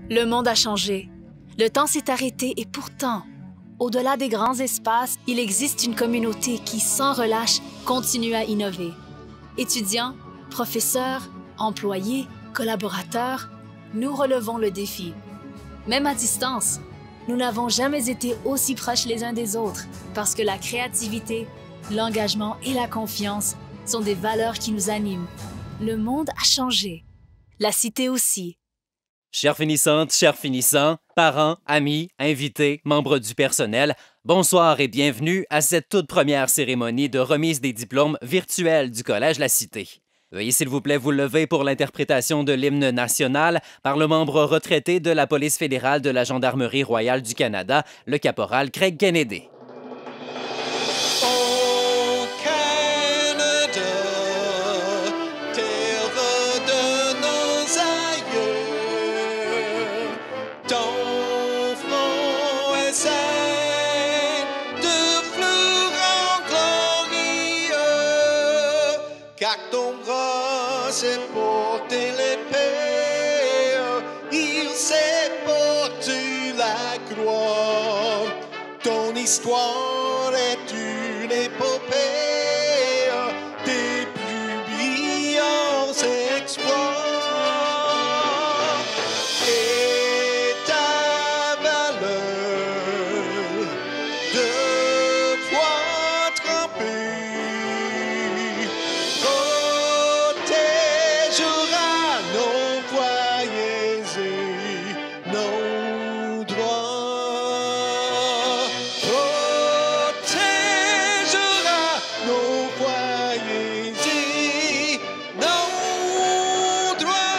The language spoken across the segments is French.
Le monde a changé. Le temps s'est arrêté et pourtant, au-delà des grands espaces, il existe une communauté qui, sans relâche, continue à innover. Étudiants, professeurs, employés, collaborateurs, nous relevons le défi. Même à distance, nous n'avons jamais été aussi proches les uns des autres parce que la créativité, l'engagement et la confiance sont des valeurs qui nous animent. Le monde a changé. La cité aussi. Chères finissantes, chers finissants, parents, amis, invités, membres du personnel, bonsoir et bienvenue à cette toute première cérémonie de remise des diplômes virtuels du Collège La Cité. Veuillez s'il vous plaît vous lever pour l'interprétation de l'hymne national par le membre retraité de la Police fédérale de la Gendarmerie royale du Canada, le caporal Craig Kennedy. Car ton bras s'est porté l'épée, il s'est porté la croix. Ton histoire est une épopée des plus brillants exploits. Et ta valeur de foi trempée protégera nos foyers et nos droits. Protégera nos foyers et nos droits.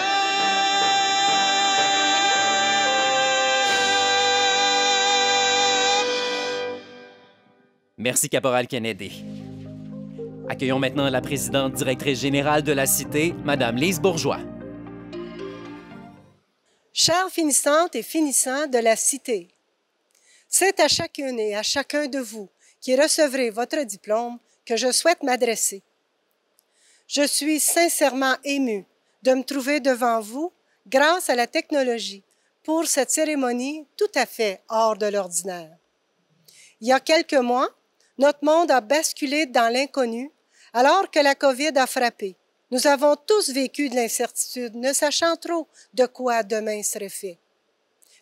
Merci, caporal Kennedy. Accueillons maintenant la présidente directrice générale de la Cité, Mme Lise Bourgeois. Chères finissantes et finissants de la Cité, c'est à chacune et à chacun de vous qui recevrez votre diplôme que je souhaite m'adresser. Je suis sincèrement émue de me trouver devant vous grâce à la technologie pour cette cérémonie tout à fait hors de l'ordinaire. Il y a quelques mois, notre monde a basculé dans l'inconnu alors que la COVID a frappé. Nous avons tous vécu de l'incertitude, ne sachant trop de quoi demain serait fait.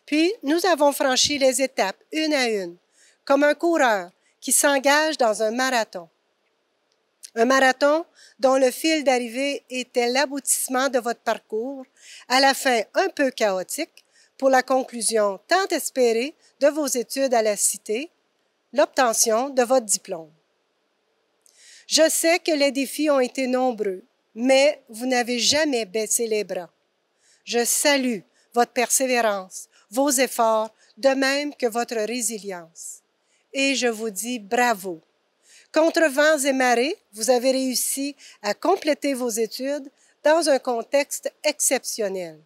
Puis, nous avons franchi les étapes une à une, comme un coureur qui s'engage dans un marathon. Un marathon dont le fil d'arrivée était l'aboutissement de votre parcours, à la fin un peu chaotique, pour la conclusion tant espérée de vos études à la Cité, l'obtention de votre diplôme. Je sais que les défis ont été nombreux, mais vous n'avez jamais baissé les bras. Je salue votre persévérance, vos efforts, de même que votre résilience. Et je vous dis bravo. Contre vents et marées, vous avez réussi à compléter vos études dans un contexte exceptionnel.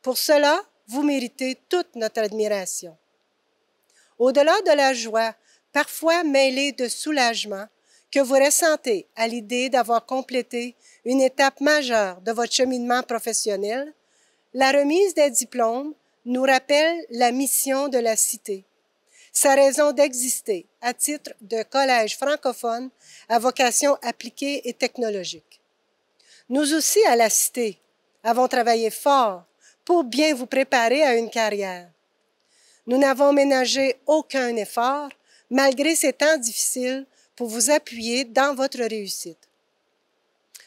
Pour cela, vous méritez toute notre admiration. Au-delà de la joie, parfois mêlée de soulagement, que vous ressentez à l'idée d'avoir complété une étape majeure de votre cheminement professionnel, la remise des diplômes nous rappelle la mission de la Cité, sa raison d'exister à titre de collège francophone à vocation appliquée et technologique. Nous aussi, à la Cité, avons travaillé fort pour bien vous préparer à une carrière. Nous n'avons ménagé aucun effort, malgré ces temps difficiles, pour vous appuyer dans votre réussite.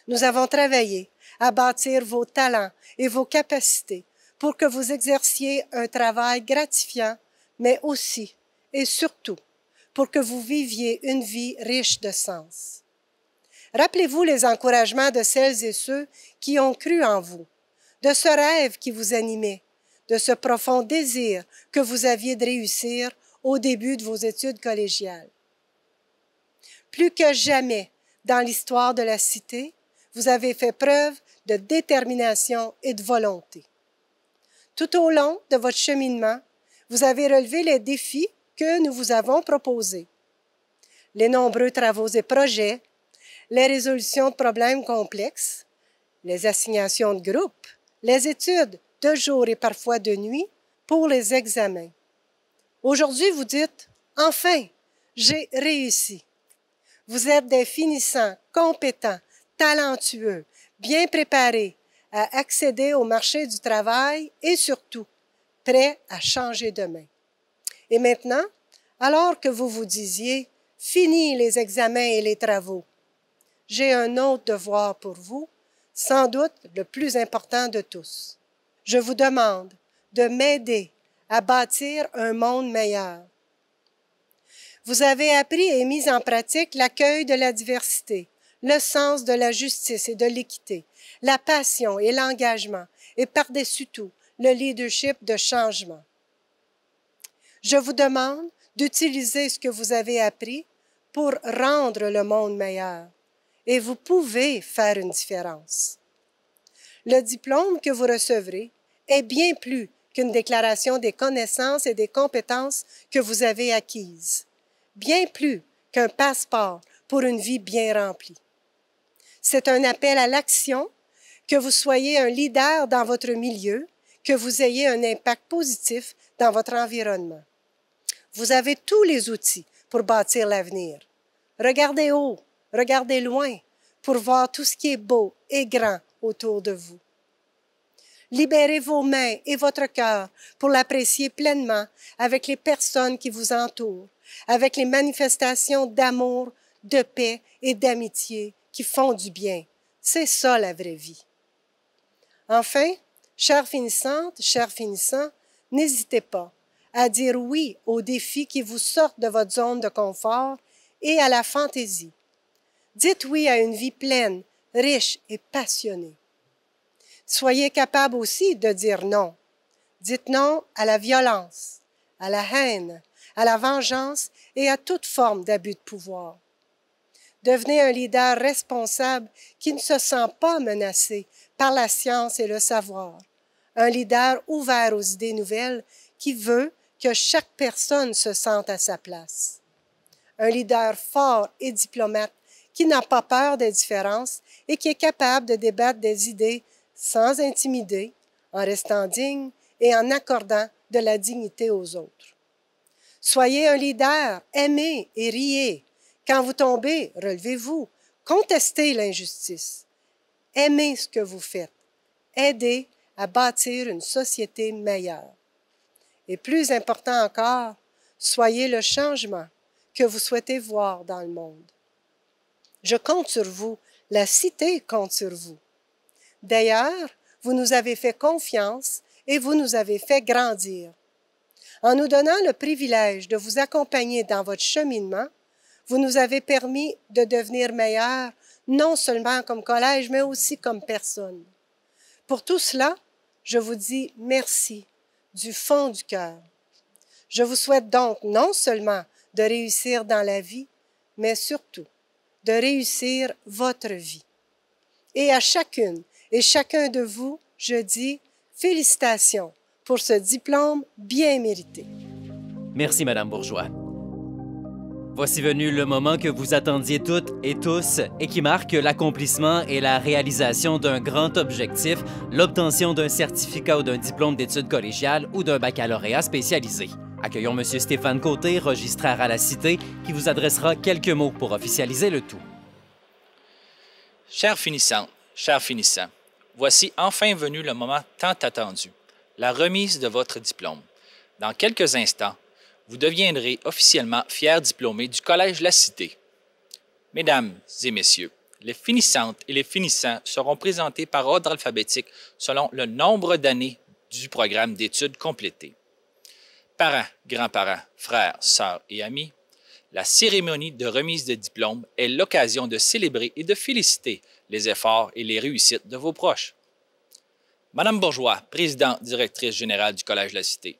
Nous avons travaillé à bâtir vos talents et vos capacités pour que vous exerciez un travail gratifiant, mais aussi et surtout pour que vous viviez une vie riche de sens. Rappelez-vous les encouragements de celles et ceux qui ont cru en vous, de ce rêve qui vous animait, de ce profond désir que vous aviez de réussir au début de vos études collégiales. Plus que jamais dans l'histoire de la Cité, vous avez fait preuve de détermination et de volonté. Tout au long de votre cheminement, vous avez relevé les défis que nous vous avons proposés. Les nombreux travaux et projets, les résolutions de problèmes complexes, les assignations de groupe, les études de jour et parfois de nuit, pour les examens. Aujourd'hui, vous dites « Enfin, j'ai réussi ». Vous êtes des finissants, compétents, talentueux, bien préparés à accéder au marché du travail et surtout prêts à changer demain. Et maintenant, alors que vous vous disiez « Fini les examens et les travaux », j'ai un autre devoir pour vous, sans doute le plus important de tous. Je vous demande de m'aider à bâtir un monde meilleur. Vous avez appris et mis en pratique l'accueil de la diversité, le sens de la justice et de l'équité, la passion et l'engagement, et par-dessus tout, le leadership de changement. Je vous demande d'utiliser ce que vous avez appris pour rendre le monde meilleur, et vous pouvez faire une différence. Le diplôme que vous recevrez est bien plus qu'une déclaration des connaissances et des compétences que vous avez acquises, bien plus qu'un passeport pour une vie bien remplie. C'est un appel à l'action, que vous soyez un leader dans votre milieu, que vous ayez un impact positif dans votre environnement. Vous avez tous les outils pour bâtir l'avenir. Regardez haut, regardez loin pour voir tout ce qui est beau et grand autour de vous. Libérez vos mains et votre cœur pour l'apprécier pleinement avec les personnes qui vous entourent, avec les manifestations d'amour, de paix et d'amitié qui font du bien. C'est ça la vraie vie. Enfin, chères finissantes, chers finissants, n'hésitez pas à dire oui aux défis qui vous sortent de votre zone de confort et à la fantaisie. Dites oui à une vie pleine, riche et passionnée. Soyez capable aussi de dire non. Dites non à la violence, à la haine, à la vengeance et à toute forme d'abus de pouvoir. Devenez un leader responsable qui ne se sent pas menacé par la science et le savoir. Un leader ouvert aux idées nouvelles qui veut que chaque personne se sente à sa place. Un leader fort et diplomate qui n'a pas peur des différences et qui est capable de débattre des idées sans intimider, en restant digne et en accordant de la dignité aux autres. Soyez un leader, aimez et riez. Quand vous tombez, relevez-vous, contestez l'injustice. Aimez ce que vous faites. Aidez à bâtir une société meilleure. Et plus important encore, soyez le changement que vous souhaitez voir dans le monde. Je compte sur vous, la cité compte sur vous. D'ailleurs, vous nous avez fait confiance et vous nous avez fait grandir. En nous donnant le privilège de vous accompagner dans votre cheminement, vous nous avez permis de devenir meilleurs, non seulement comme collège, mais aussi comme personne. Pour tout cela, je vous dis merci du fond du cœur. Je vous souhaite donc non seulement de réussir dans la vie, mais surtout de réussir votre vie. Et à chacune et chacun de vous, je dis félicitations pour ce diplôme bien mérité. Merci, Madame Bourgeois. Voici venu le moment que vous attendiez toutes et tous et qui marque l'accomplissement et la réalisation d'un grand objectif, l'obtention d'un certificat ou d'un diplôme d'études collégiales ou d'un baccalauréat spécialisé. Accueillons M. Stéphane Côté, registraire à la Cité, qui vous adressera quelques mots pour officialiser le tout. Chères finissantes, chers finissants, voici enfin venu le moment tant attendu, la remise de votre diplôme. Dans quelques instants, vous deviendrez officiellement fiers diplômés du Collège La Cité. Mesdames et messieurs, les finissantes et les finissants seront présentés par ordre alphabétique selon le nombre d'années du programme d'études complété. Parents, grands-parents, frères, sœurs et amis, la cérémonie de remise de diplôme est l'occasion de célébrer et de féliciter les efforts et les réussites de vos proches. Madame Bourgeois, présidente directrice générale du Collège La Cité.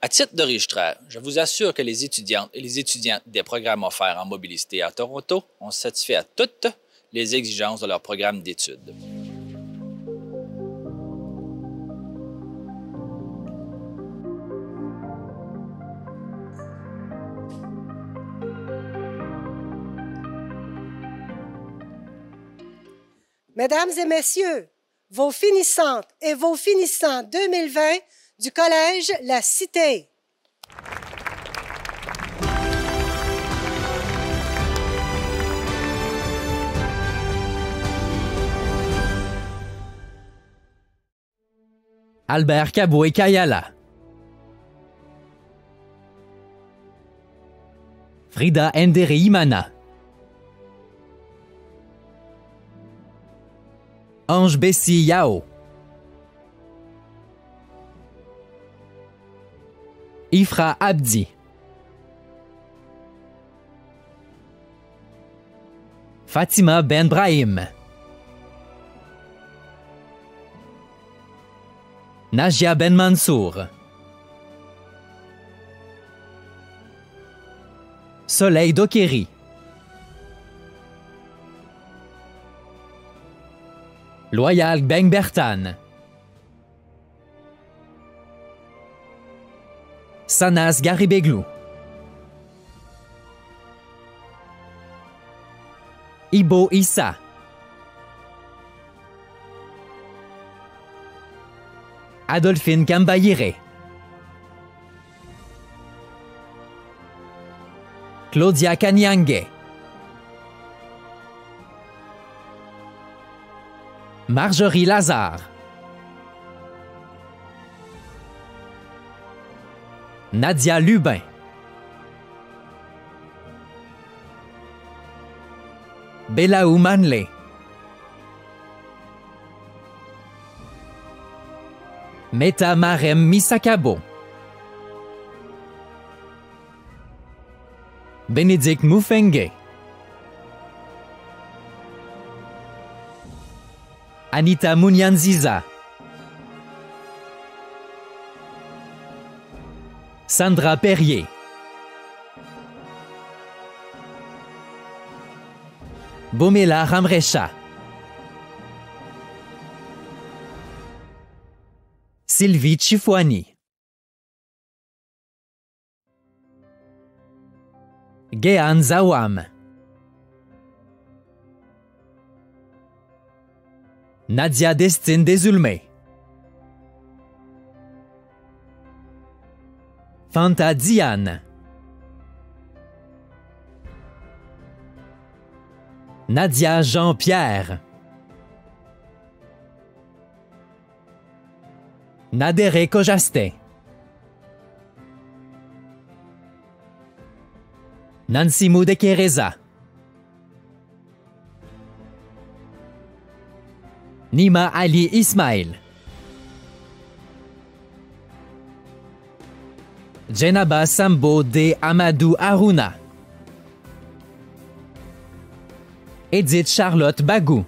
À titre de registraire, je vous assure que les étudiantes et les étudiants des programmes offerts en mobilité à Toronto ont satisfait à toutes les exigences de leur programme d'études. Mesdames et messieurs, vos finissantes et vos finissants 2020 du Collège La Cité. Albert Kaboué-Kayala, Frida Nderi-Imana, Ange Bessie Yao, Ifra Abdi, Fatima Ben Brahim, Najia Ben Mansour, Soleil Dokeri, Loyal Beng Bertan, Sanas Garibeglou, Ibo Issa, Adolphine Kambayire, Claudia Kanyange, Marjorie Lazare, Nadia Lubin, Belaou Manley, Meta Marem Misakabo, Bénédicte Moufengue, Anita Mounianziza, Sandra Perrier, Bomela Ramrecha, Sylvie Chifouani, Géhan Zawam, Nadia Destine Desulmé, Fanta Diane, Nadia Jean-Pierre, Nadere Kojaste, Nancy Moudekereza, Nima Ali Ismail, Jenaba Sambo de Amadou Aruna, Edith Charlotte Bagou,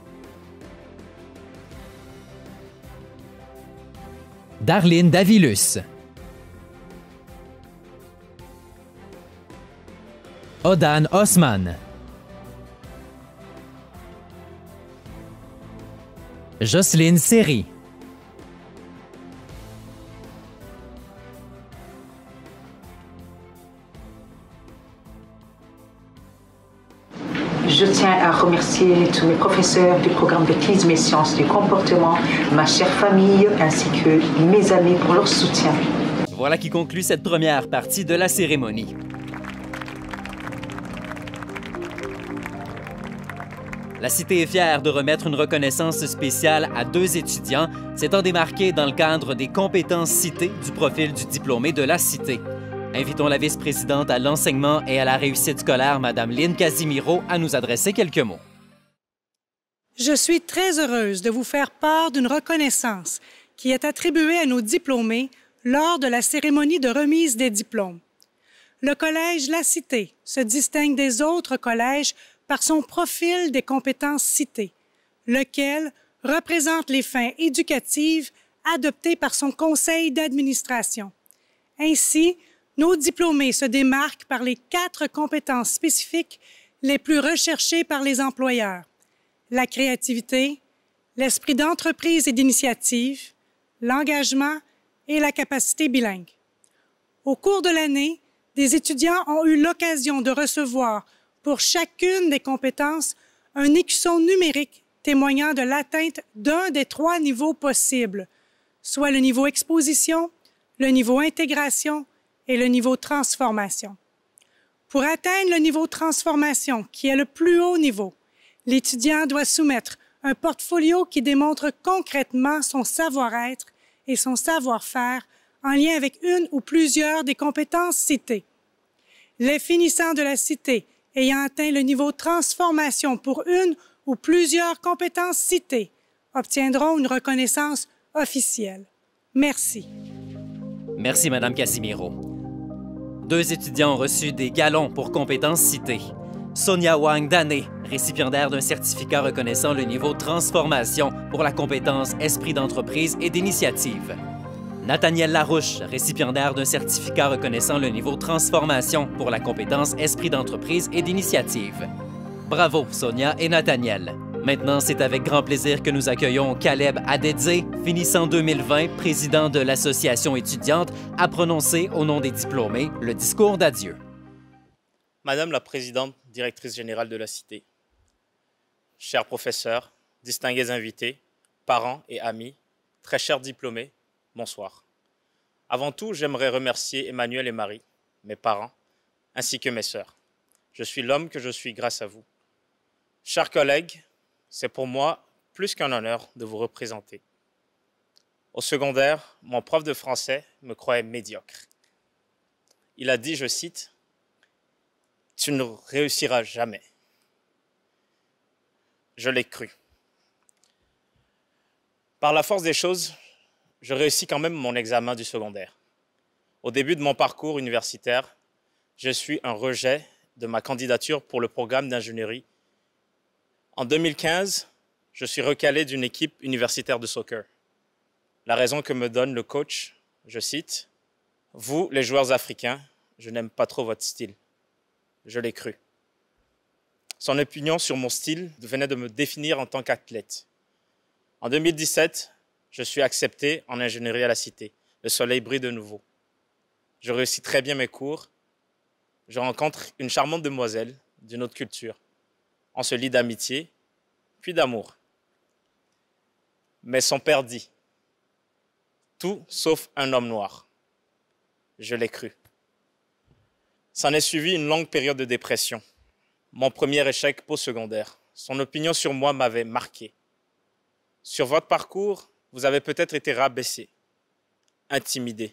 Darlene Davilus, Odan Osman, Jocelyne Seri, Je tiens à remercier tous mes professeurs du programme d'autisme et sciences du comportement, ma chère famille ainsi que mes amis pour leur soutien. Voilà qui conclut cette première partie de la cérémonie. La Cité est fière de remettre une reconnaissance spéciale à 2 étudiants s'étant démarqués dans le cadre des compétences citées du profil du diplômé de la Cité. Invitons la vice-présidente à l'enseignement et à la réussite scolaire, Mme Lynne Casimiro, à nous adresser quelques mots. Je suis très heureuse de vous faire part d'une reconnaissance qui est attribuée à nos diplômés lors de la cérémonie de remise des diplômes. Le Collège La Cité se distingue des autres collèges par son profil des compétences citées, lequel représente les fins éducatives adoptées par son conseil d'administration. Ainsi, nos diplômés se démarquent par les 4 compétences spécifiques les plus recherchées par les employeurs: la créativité, l'esprit d'entreprise et d'initiative, l'engagement et la capacité bilingue. Au cours de l'année, des étudiants ont eu l'occasion de recevoir pour chacune des compétences un écusson numérique témoignant de l'atteinte d'un des 3 niveaux possibles, soit le niveau exposition, le niveau intégration et le niveau transformation. Pour atteindre le niveau transformation, qui est le plus haut niveau, l'étudiant doit soumettre un portfolio qui démontre concrètement son savoir-être et son savoir-faire en lien avec une ou plusieurs des compétences citées. Les finissants de la cité ayant atteint le niveau transformation pour une ou plusieurs compétences citées obtiendront une reconnaissance officielle. Merci. Merci, Madame Casimiro. 2 étudiants ont reçu des galons pour compétences citées. Sonia Wang Dané, récipiendaire d'un certificat reconnaissant le niveau transformation pour la compétence esprit d'entreprise et d'initiative. Nathaniel Larouche, récipiendaire d'un certificat reconnaissant le niveau transformation pour la compétence esprit d'entreprise et d'initiative. Bravo, Sonia et Nathaniel. Maintenant, c'est avec grand plaisir que nous accueillons Caleb Adedze, finissant 2020, président de l'association étudiante, à prononcer au nom des diplômés le discours d'adieu. Madame la Présidente, Directrice générale de la Cité, chers professeurs, distingués invités, parents et amis, très chers diplômés, bonsoir. Avant tout, j'aimerais remercier Emmanuel et Marie, mes parents, ainsi que mes sœurs. Je suis l'homme que je suis grâce à vous. Chers collègues, c'est pour moi plus qu'un honneur de vous représenter. Au secondaire, mon prof de français me croyait médiocre. Il a dit, je cite, « Tu ne réussiras jamais ». Je l'ai cru. Par la force des choses, je réussis quand même mon examen du secondaire. Au début de mon parcours universitaire, je suis un rejet de ma candidature pour le programme d'ingénierie. En 2015, je suis recalé d'une équipe universitaire de soccer. La raison que me donne le coach, je cite, « Vous, les joueurs africains, je n'aime pas trop votre style. » Je l'ai cru. Son opinion sur mon style venait de me définir en tant qu'athlète. En 2017, je suis accepté en ingénierie à la Cité. Le soleil brille de nouveau. Je réussis très bien mes cours. Je rencontre une charmante demoiselle d'une autre culture. On se lie d'amitié, puis d'amour. Mais son père dit, tout sauf un homme noir. Je l'ai cru. S'en est suivi une longue période de dépression. Mon premier échec postsecondaire. Son opinion sur moi m'avait marqué. Sur votre parcours, vous avez peut-être été rabaissé, intimidé,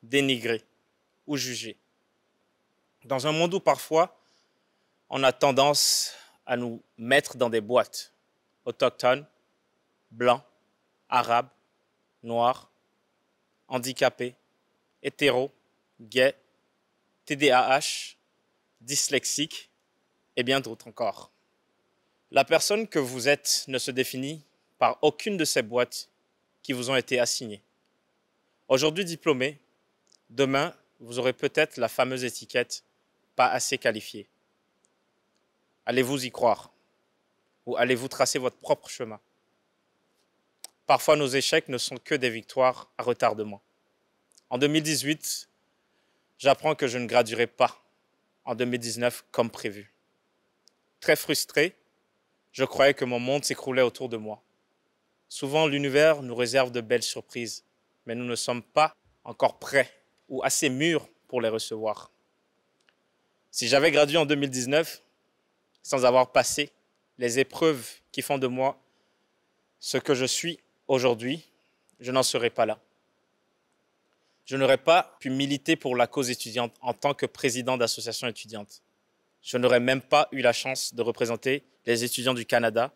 dénigré ou jugé. Dans un monde où parfois, on a tendance à nous mettre dans des boîtes autochtones, blancs, arabes, noirs, handicapés, hétéros, gays, TDAH, dyslexiques et bien d'autres encore. La personne que vous êtes ne se définit par aucune de ces boîtes qui vous ont été assignées. Aujourd'hui diplômé, demain, vous aurez peut-être la fameuse étiquette « pas assez qualifié ». Allez-vous y croire? Ou allez-vous tracer votre propre chemin? Parfois, nos échecs ne sont que des victoires à retardement. En 2018, j'apprends que je ne graduerai pas en 2019 comme prévu. Très frustré, je croyais que mon monde s'écroulait autour de moi. Souvent, l'univers nous réserve de belles surprises, mais nous ne sommes pas encore prêts ou assez mûrs pour les recevoir. Si j'avais gradué en 2019, sans avoir passé les épreuves qui font de moi ce que je suis aujourd'hui, je n'en serais pas là. Je n'aurais pas pu militer pour la cause étudiante en tant que président d'association étudiante. Je n'aurais même pas eu la chance de représenter les étudiants du Canada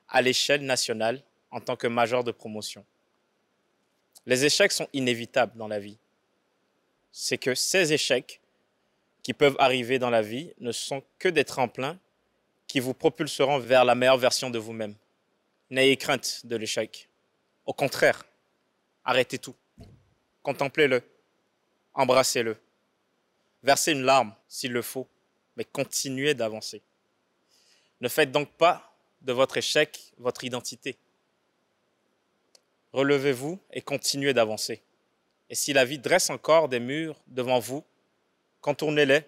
à l'échelle nationale en tant que major de promotion. Les échecs sont inévitables dans la vie. C'est que ces échecs qui peuvent arriver dans la vie ne sont que des tremplins qui vous propulseront vers la meilleure version de vous-même. N'ayez crainte de l'échec. Au contraire, arrêtez tout. Contemplez-le, embrassez-le. Versez une larme s'il le faut, mais continuez d'avancer. Ne faites donc pas de votre échec votre identité. Relevez-vous et continuez d'avancer. Et si la vie dresse encore des murs devant vous, contournez-les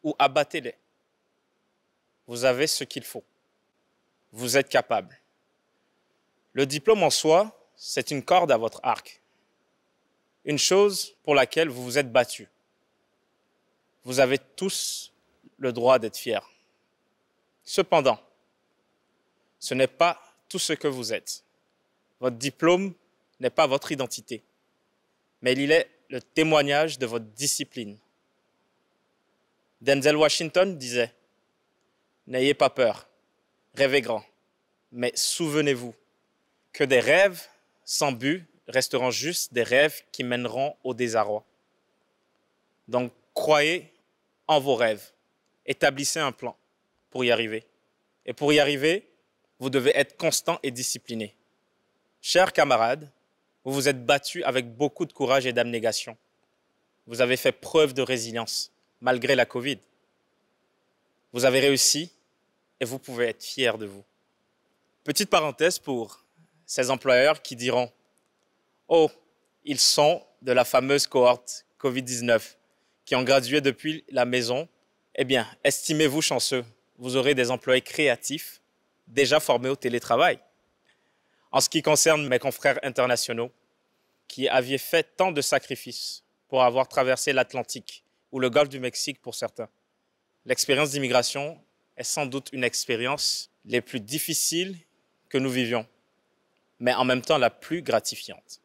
ou abattez-les. Vous avez ce qu'il faut. vous êtes capable. Le diplôme en soi, c'est une corde à votre arc. Une chose pour laquelle vous vous êtes battu. Vous avez tous le droit d'être fiers. Cependant, ce n'est pas tout ce que vous êtes. Votre diplôme n'est pas votre identité, mais il est le témoignage de votre discipline. Denzel Washington disait « N'ayez pas peur, rêvez grand, mais souvenez-vous que des rêves sans but resteront juste des rêves qui mèneront au désarroi. » Donc, croyez en vos rêves, établissez un plan pour y arriver. Et pour y arriver, vous devez être constant et discipliné. Chers camarades, vous vous êtes battus avec beaucoup de courage et d'abnégation. Vous avez fait preuve de résilience, malgré la Covid. Vous avez réussi et vous pouvez être fiers de vous. Petite parenthèse pour ces employeurs qui diront « Oh, ils sont de la fameuse cohorte Covid-19 qui ont gradué depuis la maison. » Eh bien, estimez-vous chanceux. Vous aurez des employés créatifs déjà formés au télétravail. En ce qui concerne mes confrères internationaux qui avaient fait tant de sacrifices pour avoir traversé l'Atlantique ou le golfe du Mexique pour certains, l'expérience d'immigration est sans doute une expérience les plus difficiles que nous vivions, mais en même temps la plus gratifiante.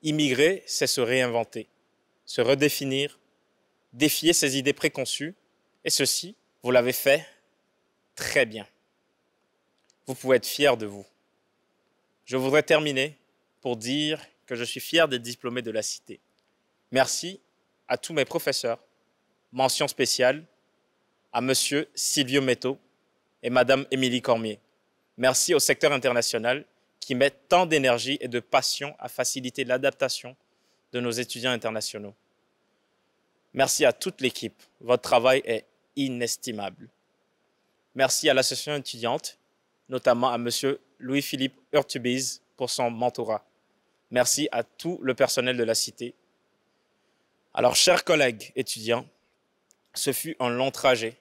Immigrer, c'est se réinventer, se redéfinir, défier ses idées préconçues, et ceci, vous l'avez fait très bien. Vous pouvez être fiers de vous. Je voudrais terminer pour dire que je suis fier d'être diplômé de la Cité. Merci à tous mes professeurs. Mention spéciale à Monsieur Silvio Metto et Madame Émilie Cormier. Merci au secteur international qui met tant d'énergie et de passion à faciliter l'adaptation de nos étudiants internationaux. Merci à toute l'équipe. Votre travail est inestimable. Merci à l'association étudiante, notamment à Monsieur Louis-Philippe Urtubiz pour son mentorat. Merci à tout le personnel de la Cité. Alors, chers collègues étudiants, ce fut un long trajet,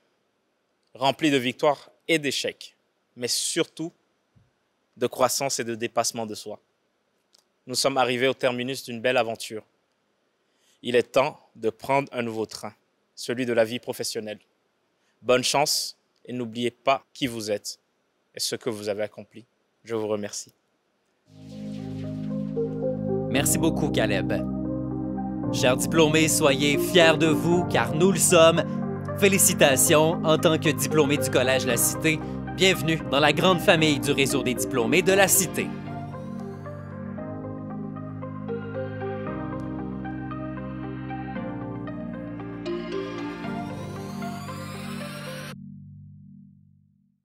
rempli de victoires et d'échecs, mais surtout de croissance et de dépassement de soi. Nous sommes arrivés au terminus d'une belle aventure. Il est temps de prendre un nouveau train, celui de la vie professionnelle. Bonne chance et n'oubliez pas qui vous êtes et ce que vous avez accompli. Je vous remercie. Merci beaucoup, Caleb. Chers diplômés, soyez fiers de vous, car nous le sommes. Félicitations en tant que diplômé du Collège La Cité. Bienvenue dans la grande famille du réseau des diplômés de la Cité.